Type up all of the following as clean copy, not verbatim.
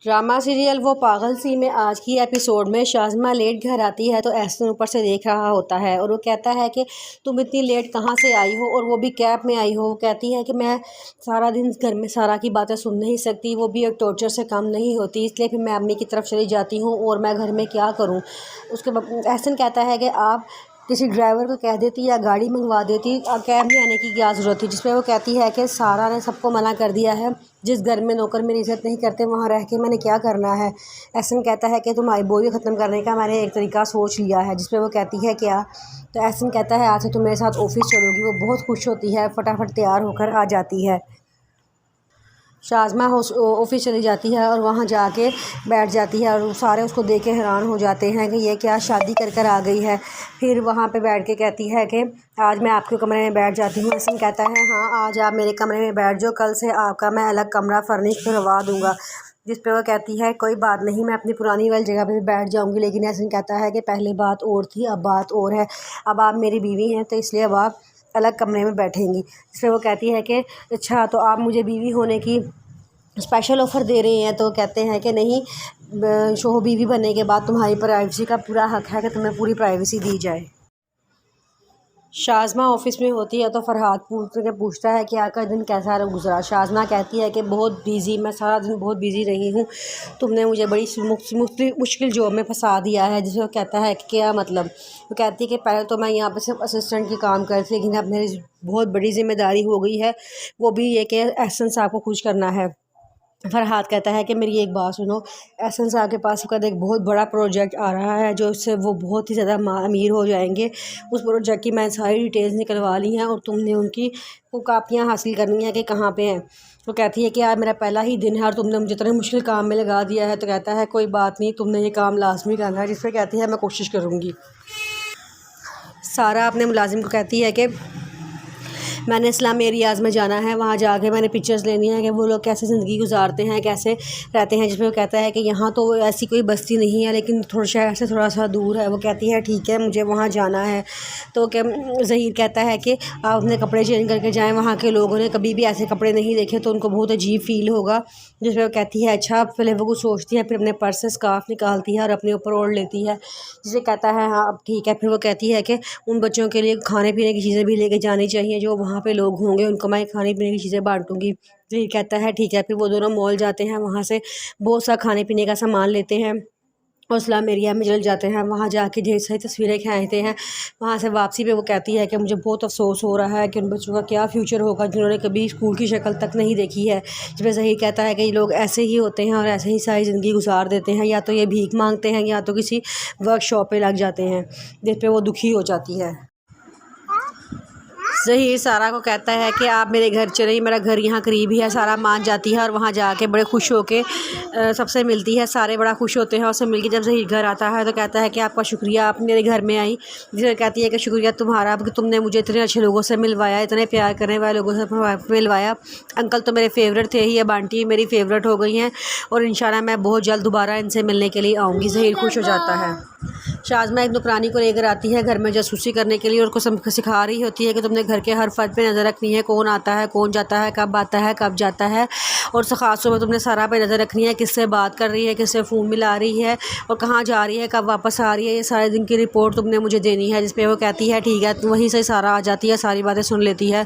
Drama serial वो पागल सी में आज की एपिसोड में शाज़मा लेट घर आती है तो एहसन ऊपर से देख रहा होता है और वो कहता है कि तुम इतनी लेट कहाँ से आई हो और वो भी कैब में आई हो। वो कहती है कि मैं सारा दिन घर में सारा की बातें सुन नहीं सकती, वो भी एक टॉर्चर से कम नहीं होती, इसलिए फिर मैं अम्मी की तरफ चली जाती हूँ और मैं घर में क्या करूँ। उसके बाद एहसन कहता है कि आप किसी ड्राइवर को कह देती या गाड़ी मंगवा देती, कैब में आने की क्या ज़रूरत थी। जिस पर वो कहती है कि सारा ने सबको मना कर दिया है, जिस घर में नौकर मेरी इज़्ज़त नहीं करते वहाँ रह के मैंने क्या करना है। एहसन कहता है कि तुम्हारी बोरी ख़त्म करने का मैंने एक तरीका सोच लिया है। जिस पर वो कहती है क्या। तो एहसन कहता है आज से तुम मेरे साथ ऑफिस चलोगी। वो बहुत खुश होती है, फटाफट तैयार होकर आ जाती है। शाज़मा ऑफिस चली जाती है और वहाँ जाके बैठ जाती है और सारे उसको देख के हैरान हो जाते हैं कि ये क्या शादी कर कर आ गई है। फिर वहाँ पे बैठ के कहती है कि आज मैं आपके कमरे में बैठ जाती हूँ। एहसन कहता है हाँ आज आप मेरे कमरे में बैठ जाओ, कल से आपका मैं अलग कमरा फर्निश करवा दूँगा। जिस पे वो कहती है कोई बात नहीं, मैं अपनी पुरानी वाली जगह पे बैठ जाऊँगी। लेकिन एहसन कहता है कि पहले बात और थी, अब बात और है, अब आप मेरी बीवी हैं तो इसलिए अब आप अलग कमरे में बैठेंगी। इसलिए वो कहती है कि अच्छा तो आप मुझे बीवी होने की स्पेशल ऑफ़र दे रहे हैं। तो कहते हैं कि नहीं, शोहर बीवी बनने के बाद तुम्हारी प्राइवेसी का पूरा हक़ है कि तुम्हें पूरी प्राइवेसी दी जाए। शाज़मा ऑफिस में होती है तो फरहाद पूछता है कि आपका दिन कैसा गुजरा। शाज़मा कहती है कि बहुत बिज़ी, मैं सारा दिन बहुत बिज़ी रही हूँ, तुमने मुझे बड़ी मुश्किल जॉब में फंसा दिया है। जिसे वो कहता है कि क्या मतलब। वो कहती है कि पहले तो मैं यहाँ पर सिर्फ असिस्टेंट की काम करती थी, लेकिन अब मेरी बहुत बड़ी जिम्मेदारी हो गई है, वो भी ये कि एहसन साहब को खुश करना है। फरहाद कहता है कि मेरी एक बात सुनो, एहसन साहब के पास एक बहुत बड़ा प्रोजेक्ट आ रहा है जो उससे वो बहुत ही ज़्यादा अमीर हो जाएंगे। उस प्रोजेक्ट की मैं सारी डिटेल्स निकलवा ली हैं और तुमने उनकी वो कापियाँ हासिल करनी है कि कहाँ पे हैं। वो कहती है कि आज मेरा पहला ही दिन है और तुमने मुझे इतने मुश्किल काम में लगा दिया है। तो कहता है कोई बात नहीं, तुमने ये काम लाजमी करना है। जिससे कहती है मैं कोशिश करूँगी। सारा अपने मुलाजिम को कहती है कि मैंने इस्लाम एरियाज़ में जाना है, वहाँ जाके मैंने पिक्चर्स लेनी है कि वो लोग कैसे ज़िंदगी गुजारते हैं, कैसे रहते हैं। जिसमें वो कहता है कि यहाँ तो ऐसी कोई बस्ती नहीं है, लेकिन शहर से थोड़ा सा दूर है। वो कहती है ठीक है मुझे वहाँ जाना है। तो क्या ज़हीर कहता है कि आप अपने कपड़े चेंज करके जाएँ, वहाँ के लोगों ने कभी भी ऐसे कपड़े नहीं देखे तो उनको बहुत अजीब फ़ील होगा। जिसमें वो कहती है अच्छा। पहले वो कुछ सोचती है, फिर अपने पर्स से स्कार्फ निकालती है और अपने ऊपर ओढ़ लेती है। जिसे कहता है हाँ अब ठीक है। फिर वो कहती है कि उन बच्चों के लिए खाने पीने की चीज़ें भी लेके जानी चाहिए, जो वहाँ पे लोग होंगे उनको मैं खाने पीने की चीज़ें बांटूंगी। तो ये कहता है ठीक है। फिर वो दोनों मॉल जाते हैं, वहाँ से बहुत सा खाने पीने का सामान लेते हैं और इस्लाम एरिया में चल जाते हैं। वहाँ जाके ढेर सारी तस्वीरें खींचते हैं। वहाँ से वापसी पे वो कहती है कि मुझे बहुत अफसोस हो रहा है कि उन बच्चों का क्या फ्यूचर होगा जिन्होंने कभी स्कूल की शक्ल तक नहीं देखी है। जिसमें सही कहता है कि ये लोग ऐसे ही होते हैं और ऐसे ही सारी ज़िंदगी गुजार देते हैं, या तो ये भीख मांगते हैं या तो किसी वर्कशॉप पे लग जाते हैं। जिस पे वो दुखी हो जाती है। ज़हीर सारा को कहता है कि आप मेरे घर चलिए, मेरा घर यहाँ करीब ही है। सारा मान जाती है और वहाँ जाके बड़े खुश होके सबसे मिलती है। सारे बड़ा खुश होते हैं उससे मिलके। जब ज़हीर घर आता है तो कहता है कि आपका शुक्रिया, आप मेरे घर में आई। जिसे कहती है कि शुक्रिया तुम्हारा कि तुमने मुझे इतने अच्छे लोगों से मिलवाया, इतने प्यार करने वाले लोगों से मिलवाया। अंकल तो मेरे फेवरेट थे ही, अब आंटी मेरी फेवरेट हो गई हैं और इंशाल्लाह मैं बहुत जल्द दोबारा इनसे मिलने के लिए आऊँगी। ज़हीर खुश हो जाता है। शाज़मा एक नौकरानी को लेकर आती है घर में जासूसी करने के लिए और उसको सिखा रही होती है कि तुमने घर के हर फर्द पे नज़र रखनी है, कौन आता है, कौन जाता है, कब आता है, कब जाता है। और ख़ासतौर में तुमने सारा पे नज़र रखनी है, किससे बात कर रही है, किससे फ़ोन मिला रही है और कहाँ जा रही है, कब वापस आ रही है। ये सारे दिन की रिपोर्ट तुमने मुझे देनी है। जिस पर वो कहती है ठीक है। तो वहीं से सारा आ जाती है, सारी बातें सुन लेती है।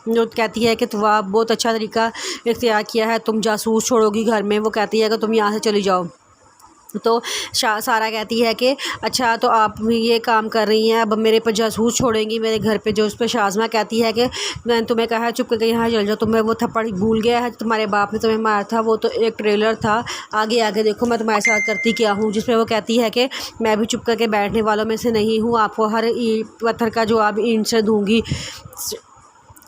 जो कहती है कि तुम बहुत अच्छा तरीका इख्तियार किया है, तुम जासूस छोड़ोगी घर में। वो कहती है कि तुम यहाँ से चली जाओ। तो सारा कहती है कि अच्छा तो आप ये काम कर रही हैं, अब मेरे पर जासूस छोड़ेंगी मेरे घर पे। जो उस पर शाज़मा कहती है कि मैंने तुम्हें कहा है चुप करके यहाँ चल जाओ, तुम्हें वो थप्पड़ भूल गया है, तुम्हारे बाप ने तुम्हें मारा था, वो तो एक ट्रेलर था, आगे आगे देखो मैं तुम्हारे साथ करती क्या हूँ। जिस पर वो कहती है कि मैं भी चुप करके बैठने वालों में से नहीं हूँ, आपको हर पत्थर का जवाब ईंट से दूँगी।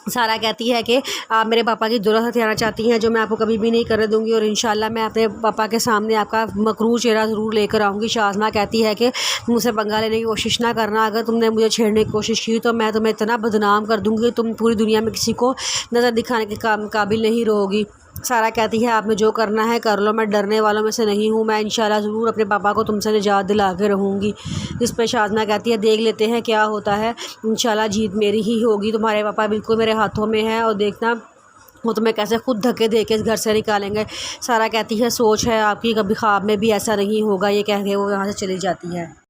सारा कहती है कि आप मेरे पापा की दुरुस्त हथियाना चाहती हैं, जो मैं आपको कभी भी नहीं करने दूंगी और इंशाल्लाह मैं अपने पापा के सामने आपका मकरूर चेहरा ज़रूर लेकर आऊँगी। शाज़मा कहती है कि मुझसे पंगा लेने की कोशिश ना करना, अगर तुमने मुझे छेड़ने की कोशिश की तो मैं तुम्हें इतना बदनाम कर दूँगी कि तुम पूरी दुनिया में किसी को नज़र दिखाने के काबिल नहीं रहोगी। सारा कहती है आपने जो करना है कर लो, मैं डरने वालों में से नहीं हूँ, मैं इंशाल्लाह ज़रूर अपने पापा को तुमसे निजात दिला के रहूँगी। इस पर शाज़मा कहती है देख लेते हैं क्या होता है, इंशाल्लाह जीत मेरी ही होगी, तुम्हारे पापा बिल्कुल मेरे हाथों में है और देखना وہ تمہیں کیسے خود دھکے دے کے اس گھر سے نکالیں گے۔ سارہ کہتی ہے سوچ ہے آپ کی، کبھی خواب میں بھی ایسا نہیں ہوگا، یہ کہہ کے وہ یہاں سے چلی جاتی ہے۔